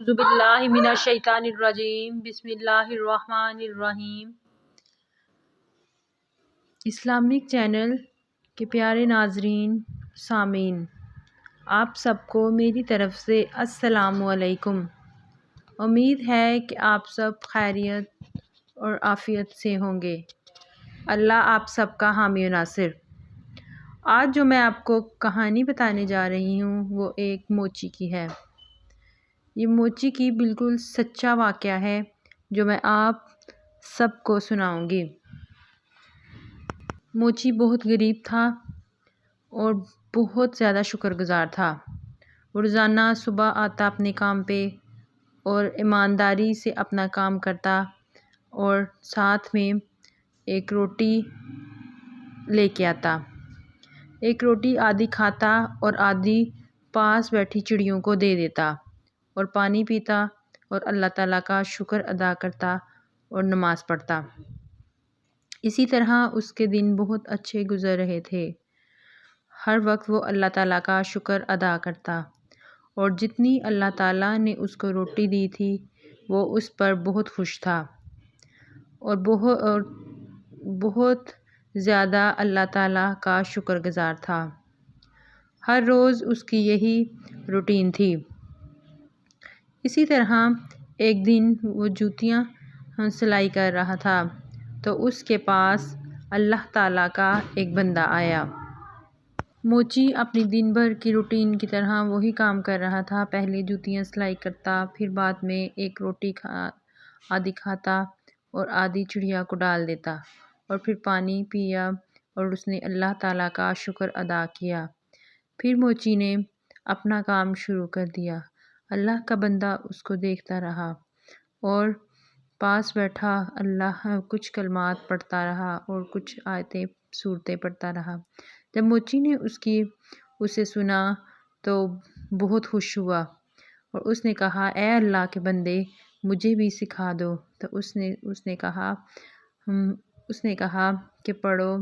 اعوذ باللہ من الشیطان الرجیم بسم اللہ الرحمن الرحیم۔ اسلامک چینل کے پیارے ناظرین سامعین، آپ سب کو میری طرف سے السلام علیکم۔ امید ہے کہ آپ سب خیریت اور عافیت سے ہوں گے۔ اللہ آپ سب کا حامی و ناصر۔ آج جو میں آپ کو کہانی بتانے جا رہی ہوں وہ ایک موچی کی ہے۔ یہ موچی کی بالکل سچا واقعہ ہے جو میں آپ سب کو سناؤں گی۔ موچی بہت غریب تھا اور بہت زیادہ شکر گزار تھا۔ وہ روزانہ صبح آتا اپنے کام پہ اور ایمانداری سے اپنا کام کرتا اور ساتھ میں ایک روٹی لے کے آتا۔ ایک روٹی آدھی کھاتا اور آدھی پاس بیٹھی چڑیوں کو دے دیتا اور پانی پیتا اور اللہ تعالیٰ کا شکر ادا کرتا اور نماز پڑھتا۔ اسی طرح اس کے دن بہت اچھے گزر رہے تھے۔ ہر وقت وہ اللہ تعالیٰ کا شکر ادا کرتا اور جتنی اللہ تعالیٰ نے اس کو روٹی دی تھی وہ اس پر بہت خوش تھا اور بہت زیادہ اللہ تعالیٰ کا شکر گزار تھا۔ ہر روز اس کی یہی روٹین تھی۔ اسی طرح ایک دن وہ جوتیاں سلائی کر رہا تھا تو اس کے پاس اللہ تعالیٰ کا ایک بندہ آیا۔ موچی اپنی دن بھر کی روٹین کی طرح وہی کام کر رہا تھا۔ پہلے جوتیاں سلائی کرتا، پھر بعد میں ایک روٹی آدھی کھاتا اور آدھی چڑیا کو ڈال دیتا اور پھر پانی پیا اور اس نے اللہ تعالیٰ کا شکر ادا کیا۔ پھر موچی نے اپنا کام شروع کر دیا۔ اللہ کا بندہ اس کو دیکھتا رہا اور پاس بیٹھا اللہ کچھ کلمات پڑھتا رہا اور کچھ آیتیں سورتیں پڑھتا رہا۔ جب موچی نے اسے سنا تو بہت خوش ہوا اور اس نے کہا، اے اللہ کے بندے مجھے بھی سکھا دو۔ تو اس نے کہا کہ پڑھو،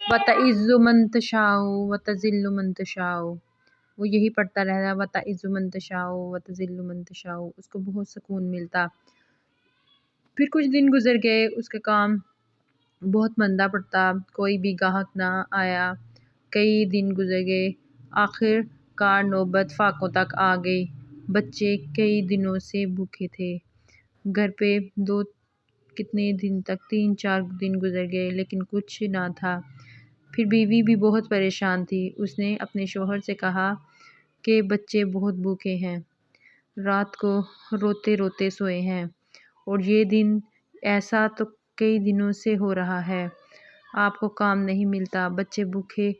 وَتَعِزُّ مَن تَشَاءُ وَتُذِلُّ مَن تَشَاءُ۔ وہ یہی پڑھتا رہتا، وَتَعِزُّ مَن تَشَاءُ وَتُذِلُّ مَن تَشَاءُ۔ اس کو بہت سکون ملتا۔ پھر کچھ دن گزر گئے، اس کا کام بہت مندہ پڑتا، کوئی بھی گاہک نہ آیا۔ کئی دن گزر گئے، آخر کار نوبت فاقوں تک آ گئی۔ بچے کئی دنوں سے بھوکے تھے۔ گھر پہ کتنے دن تک 3-4 دن گزر گئے لیکن کچھ نہ تھا۔ پھر بیوی بھی بہت پریشان تھی۔ اس نے اپنے شوہر سے کہا کہ بچے بہت بھوکے ہیں، رات کو روتے روتے سوئے ہیں اور یہ دن ایسا تو کئی دنوں سے ہو رہا ہے، آپ کو کام نہیں ملتا، بچے بھوکے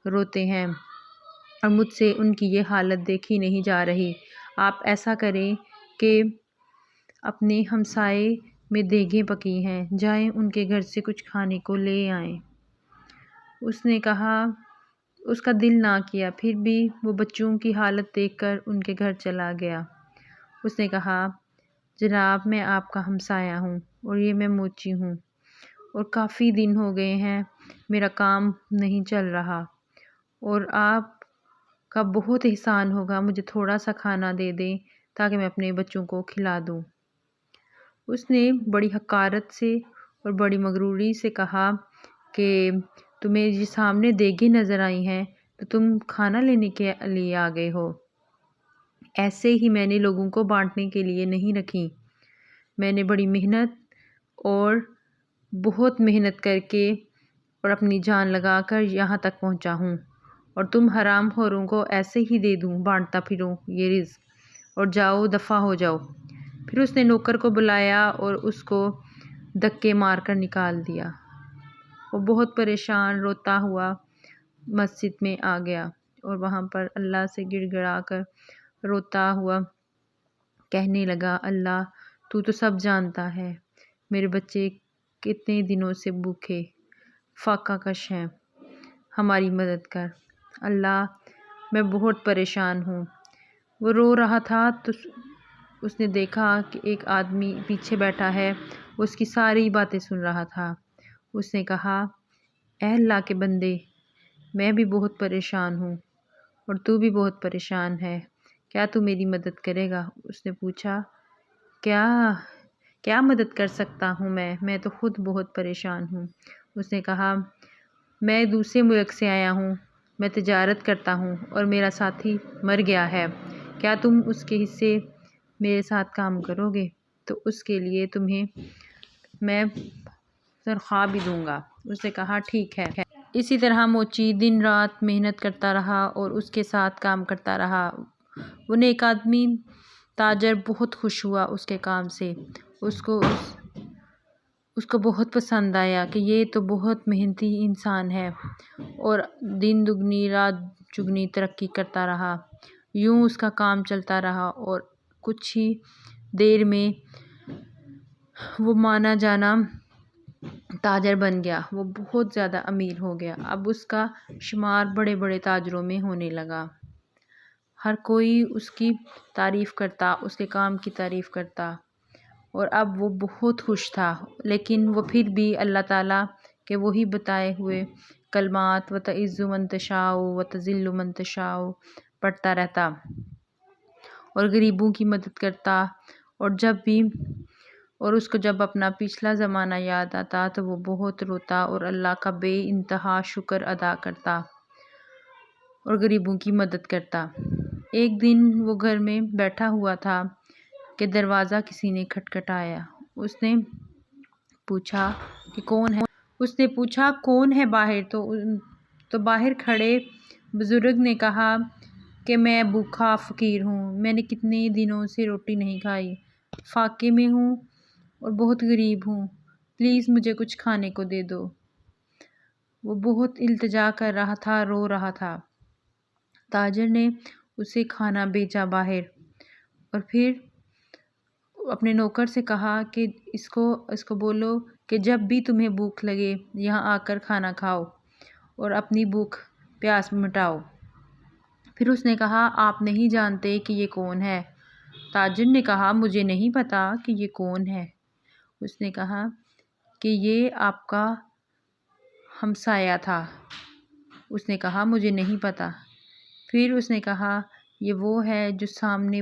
روتے ہیں اور مجھ سے ان کی یہ حالت دیکھی نہیں جا رہی۔ آپ ایسا کریں کہ اپنے ہمسائے میں دیگیں پکی ہیں، جائیں ان کے گھر سے کچھ کھانے کو لے آئیں۔ اس کا دل نہ کیا، پھر بھی وہ بچوں کی حالت دیکھ کر ان کے گھر چلا گیا۔ اس نے کہا، جناب میں آپ کا ہمسایہ ہوں اور یہ میں موچی ہوں اور کافی دن ہو گئے ہیں میرا کام نہیں چل رہا اور آپ کا بہت احسان ہوگا، مجھے تھوڑا سا کھانا دے دیں تاکہ میں اپنے بچوں کو کھلا دوں۔ اس نے بڑی حقارت سے اور بڑی مغروری سے کہا کہ تمہیں یہ سامنے دیگیں نظر آئی ہیں تو تم کھانا لینے کے لیے آ گئے ہو؟ ایسے ہی میں نے لوگوں کو بانٹنے کے لیے نہیں رکھی، میں نے بڑی محنت اور بہت محنت کر کے اور اپنی جان لگا کر یہاں تک پہنچا ہوں اور تم حرام خوروں کو ایسے ہی دے دوں بانٹتا پھروں یہ رزق، اور جاؤ دفع ہو جاؤ۔ پھر اس نے نوکر کو بلایا اور اس کو دھکے مار کر نکال دیا۔ وہ بہت پریشان روتا ہوا مسجد میں آ گیا اور وہاں پر اللہ سے گڑ گڑا کر روتا ہوا کہنے لگا، اللہ تو سب جانتا ہے، میرے بچے کتنے دنوں سے بھوکے فاقہ کش ہیں، ہماری مدد کر اللہ، میں بہت پریشان ہوں۔ وہ رو رہا تھا تو اس نے دیکھا کہ ایک آدمی پیچھے بیٹھا ہے، وہ اس کی ساری باتیں سن رہا تھا۔ اس نے کہا، اے اللہ کے بندے میں بھی بہت پریشان ہوں اور تو بھی بہت پریشان ہے، کیا تو میری مدد کرے گا؟ اس نے پوچھا، کیا کیا مدد کر سکتا ہوں میں تو خود بہت پریشان ہوں۔ اس نے کہا، میں دوسرے ملک سے آیا ہوں، میں تجارت کرتا ہوں اور میرا ساتھی مر گیا ہے، کیا تم اس کے حصے میرے ساتھ کام کرو گے؟ تو اس کے لیے تمہیں میں تنخواہ بھی دوں گا۔ اس نے کہا، ٹھیک ہے۔ اسی طرح موچی دن رات محنت کرتا رہا اور اس کے ساتھ کام کرتا رہا۔ وہ نیک آدمی تاجر بہت خوش ہوا اس کے کام سے۔ اس کو بہت پسند آیا کہ یہ تو بہت محنتی انسان ہے اور دن دگنی رات چگنی ترقی کرتا رہا۔ یوں اس کا کام چلتا رہا اور کچھ ہی دیر میں وہ مانا جانا تاجر بن گیا۔ وہ بہت زیادہ امیر ہو گیا۔ اب اس کا شمار بڑے بڑے تاجروں میں ہونے لگا۔ ہر کوئی اس کی تعریف کرتا، اس کے کام کی تعریف کرتا اور اب وہ بہت خوش تھا، لیکن وہ پھر بھی اللہ تعالیٰ کے وہی بتائے ہوئے کلمات وَتُعِزُّ مَن تَشَاءُ وَتُذِلُّ مَن تَشَاءُ پڑھتا رہتا اور غریبوں کی مدد کرتا، اور اس کو جب اپنا پچھلا زمانہ یاد آتا تو وہ بہت روتا اور اللہ کا بے انتہا شکر ادا کرتا اور غریبوں کی مدد کرتا۔ ایک دن وہ گھر میں بیٹھا ہوا تھا کہ دروازہ کسی نے کھٹکھٹایا۔ اس نے پوچھا کہ کون ہے باہر؟ تو باہر کھڑے بزرگ نے کہا کہ میں بھوکا فقیر ہوں، میں نے کتنے دنوں سے روٹی نہیں کھائی، فاقے میں ہوں اور بہت غریب ہوں، پلیز مجھے کچھ کھانے کو دے دو۔ وہ بہت التجا کر رہا تھا، رو رہا تھا۔ تاجر نے اسے کھانا بھیجا باہر اور پھر اپنے نوکر سے کہا کہ اس کو بولو کہ جب بھی تمہیں بھوک لگے یہاں آ کر کھانا کھاؤ اور اپنی بھوک پیاس مٹاؤ۔ پھر اس نے کہا، آپ نہیں جانتے کہ یہ کون ہے؟ تاجر نے کہا، مجھے نہیں پتا کہ یہ کون ہے۔ اس نے کہا کہ یہ آپ کا ہمسایہ تھا۔ اس نے کہا، مجھے نہیں پتا۔ پھر اس نے کہا، یہ وہ ہے جو سامنے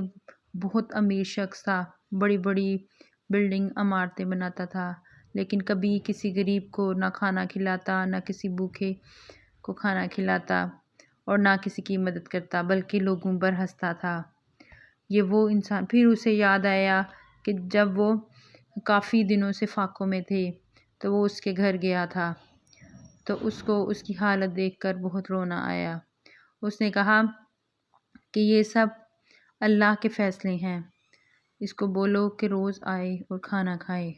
بہت امیر شخص تھا، بڑی بڑی بلڈنگ عمارتیں بناتا تھا، لیکن کبھی کسی غریب کو نہ کھانا کھلاتا، نہ کسی بھوکے کو کھانا کھلاتا اور نہ کسی کی مدد کرتا، بلکہ لوگوں پر ہنستا تھا۔ یہ وہ انسان۔ پھر اسے یاد آیا کہ جب وہ کافی دنوں سے فاقوں میں تھے تو وہ اس کے گھر گیا تھا، تو اس کو اس کی حالت دیکھ کر بہت رونا آیا۔ اس نے کہا کہ یہ سب اللہ کے فیصلے ہیں، اس کو بولو کہ روز آئے اور کھانا کھائے۔